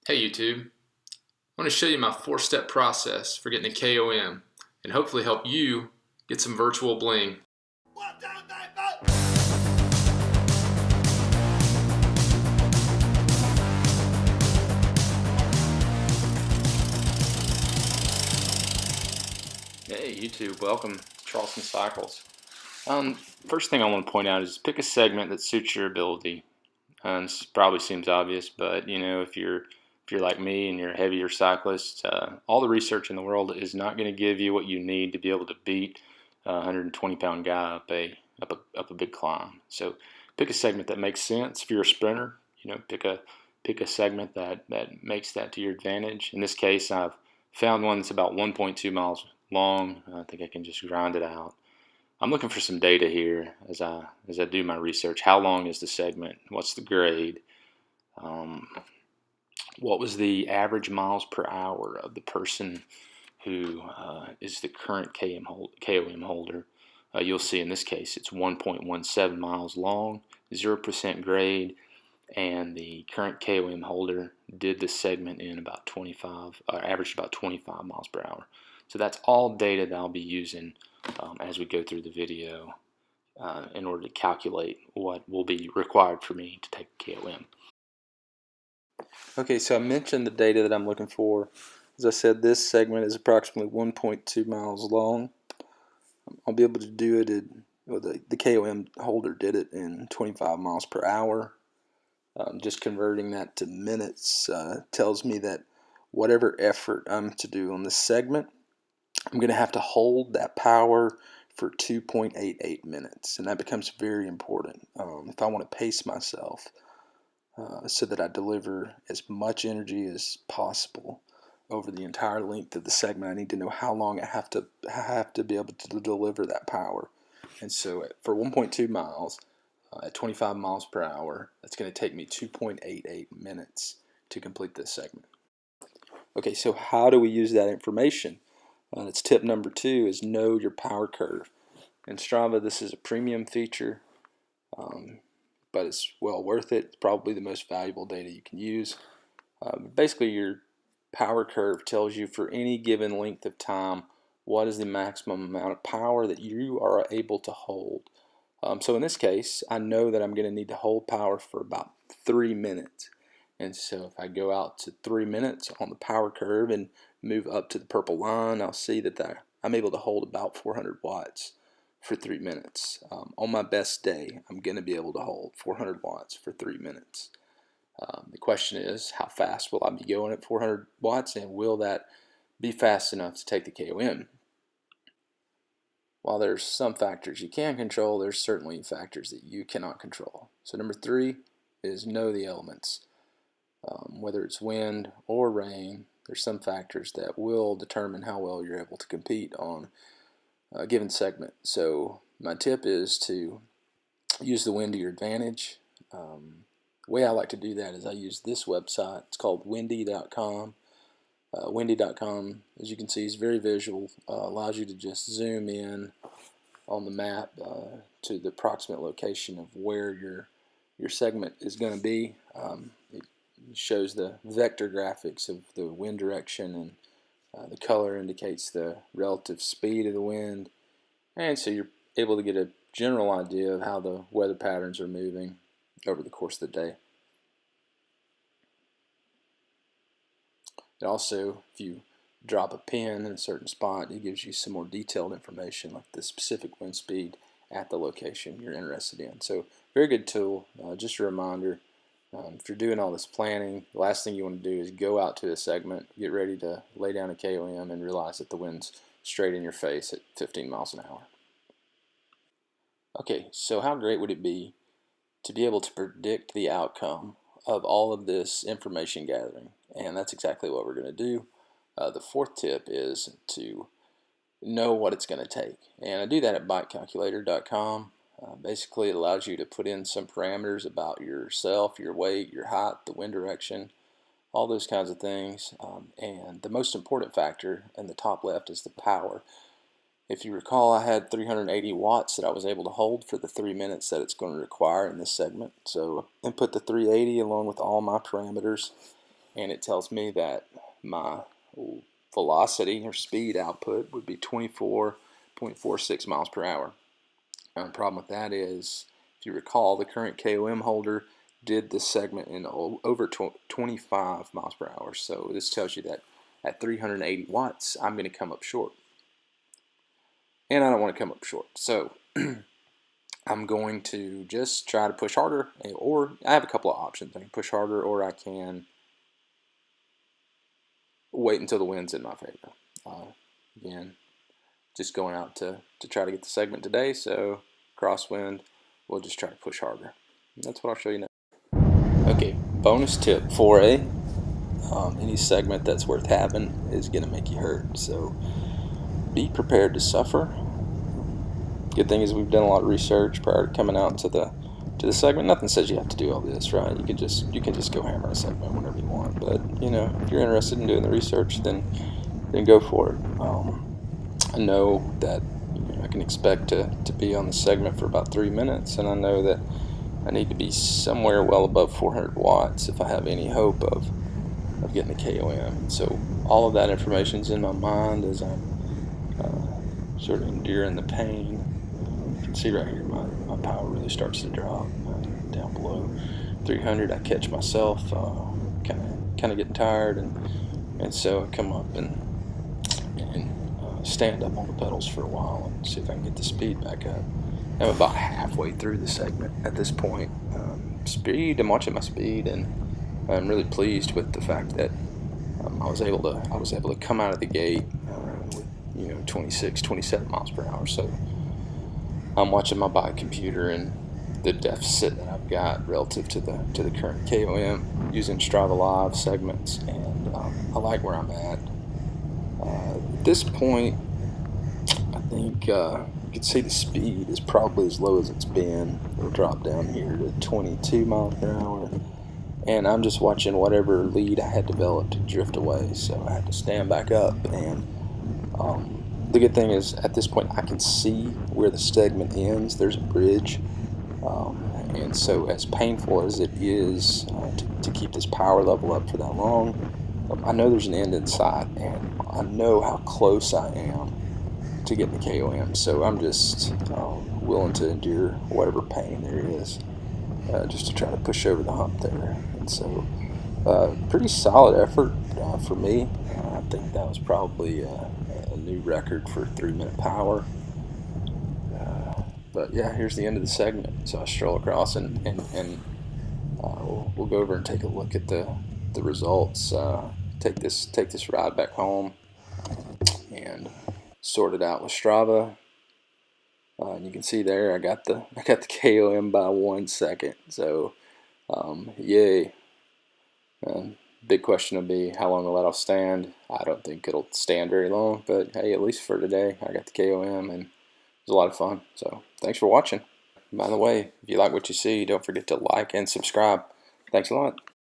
Hey YouTube, I want to show you my 4-step process for getting a KOM and hopefully help you get some virtual bling. Hey YouTube, welcome to Charleston Cycles. First thing I want to point out is pick a segment that suits your ability. This probably seems obvious, but if you're like me and you're a heavier cyclist, all the research in the world is not going to give you what you need to be able to beat a 120-pound guy up a big climb. So pick a segment that makes sense. If you're a sprinter, pick a segment that makes that to your advantage. In this case, I've found one that's about 1.2 miles long. I think I can just grind it out. I'm looking for some data here as I do my research. How long is the segment? What's the grade? What was the average miles per hour of the person who is the current KOM holder? You'll see in this case it's 1.17 miles long, 0% grade, and the current KOM holder did this segment in about averaged about 25 miles per hour. So that's all data that I'll be using as we go through the video in order to calculate what will be required for me to take KOM. Okay, so I mentioned the data that I'm looking for. As I said, this segment is approximately 1.2 miles long. I'll be able to do it the KOM holder did it in 25 miles per hour. Just converting that to minutes tells me that whatever effort I'm to do on this segment, I'm going to have to hold that power for 2.88 minutes, and that becomes very important if I want to pace myself so that I deliver as much energy as possible over the entire length of the segment. I need to know how long I have to be able to deliver that power. And so for 1.2 miles at 25 miles per hour, that's going to take me 2.88 minutes to complete this segment. Okay, so how do we use that information? It's tip number 2 is know your power curve. In Strava, this is a premium feature, but it's well worth it. It's probably the most valuable data you can use. Basically, your power curve tells you for any given length of time what is the maximum amount of power that you are able to hold. So in this case, I know that I'm going to need to hold power for about 3 minutes. And so if I go out to 3 minutes on the power curve and move up to the purple line, I'll see that I'm able to hold about 400 watts for 3 minutes. On my best day, I'm going to be able to hold 400 watts for 3 minutes. The question is, how fast will I be going at 400 watts, and will that be fast enough to take the KOM? While there's some factors you can control, there's certainly factors that you cannot control. So number 3 is know the elements. Whether it's wind or rain, there's some factors that will determine how well you're able to compete on a given segment. So my tip is to use the wind to your advantage. The way I like to do that is I use this website. It's called windy.com. Windy.com, as you can see, is very visual. Allows you to just zoom in on the map to the approximate location of where your segment is going to be. It shows the vector graphics of the wind direction, and the color indicates the relative speed of the wind, and so you're able to get a general idea of how the weather patterns are moving over the course of the day. It also, if you drop a pin in a certain spot, it gives you some more detailed information, like the specific wind speed at the location you're interested in. So very good tool. Just a reminder, if you're doing all this planning, the last thing you want to do is go out to a segment, get ready to lay down a KOM, and realize that the wind's straight in your face at 15 miles an hour. Okay, so how great would it be to be able to predict the outcome of all of this information gathering? And that's exactly what we're going to do. The 4th tip is to know what it's going to take. And I do that at bikecalculator.com. Basically, it allows you to put in some parameters about yourself, your weight, your height, the wind direction, all those kinds of things. And the most important factor in the top left is the power. If you recall, I had 380 watts that I was able to hold for the 3 minutes that it's going to require in this segment. So input the 380 along with all my parameters. and it tells me that my velocity or speed output would be 24.46 miles per hour. The problem with that is, if you recall, the current KOM holder did this segment in over 25 miles per hour. So this tells you that at 380 watts, I'm going to come up short. And I don't want to come up short. So I'm going to just try to push harder, or I have a couple of options. I can push harder, or I can wait until the wind's in my favor. Again, just going out to try to get the segment today, so crosswind, we'll just try to push harder. And that's what I'll show you now. Okay, bonus tip 4A, any segment that's worth having is going to make you hurt, so be prepared to suffer. Good thing is we've done a lot of research prior to coming out to the segment. Nothing says you have to do all this, right? You can just go hammer a segment whenever you want. But you know, if you're interested in doing the research, then go for it. I know that I can expect to be on the segment for about 3 minutes, and I know that I need to be somewhere well above 400 watts if I have any hope of getting the KOM. So all of that information is in my mind as I'm sort of enduring the pain. You can see right here my power really starts to drop down below 300. I catch myself kind of getting tired, and so I come up and stand up on the pedals for a while and see if I can get the speed back up. I'm about halfway through the segment at this point. I'm watching my speed, and I'm really pleased with the fact that I was able to come out of the gate with 26, 27 miles per hour. So I'm watching my bike computer and the deficit that I've got relative to the current KOM using Strava Live segments, and I like where I'm at. At this point, I think you can see the speed is probably as low as it's been. It'll drop down here to 22 miles per hour, and I'm just watching whatever lead I had developed drift away. So I had to stand back up, and the good thing is at this point I can see where the segment ends. There's a bridge, and so as painful as it is to keep this power level up for that long, I know there's an end in sight, and I know how close I am to getting the KOM. So I'm just willing to endure whatever pain there is just to try to push over the hump there. And so pretty solid effort for me. I think that was probably a new record for 3-minute power. But yeah, here's the end of the segment. So I stroll across and we'll go over and take a look at the results. Take this ride back home and sort it out with Strava. And you can see there I got the KOM by 1 second. So yay. Big question will be how long will that'll stand. I don't think it'll stand very long, but hey, at least for today I got the KOM, and it was a lot of fun. So thanks for watching. By the way, if you like what you see, don't forget to like and subscribe. Thanks a lot.